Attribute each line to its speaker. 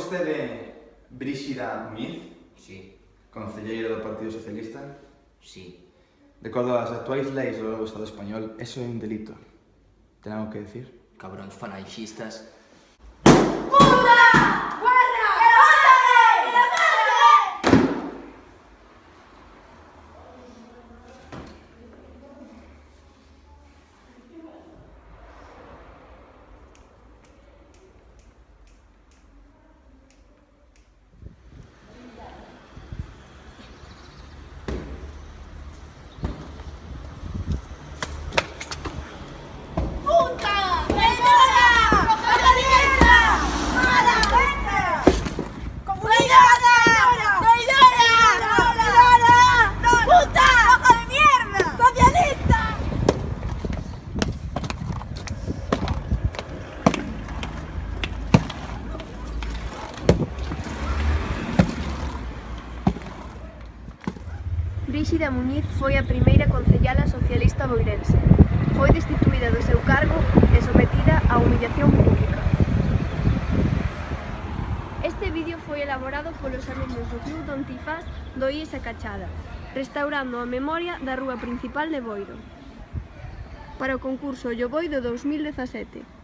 Speaker 1: vostede Bríxida Muñiz,
Speaker 2: Sí,
Speaker 1: concelleira do Partido Socialista?
Speaker 2: sí.
Speaker 1: De acordo ás actuais leis do Estado español, eso é un delito. Ten algo que decir?
Speaker 2: Cabróns falanxistas.
Speaker 3: Bríxida Muñiz foi a primeira concellala socialista boirense. Foi destituída do seu cargo e sometida á humillación pública. Este vídeo foi elaborado polos alumnos do Club do Antifaz do IES A Cachada, restaurando a memoria da rúa principal de Boiro, para o concurso Olloboido 2017.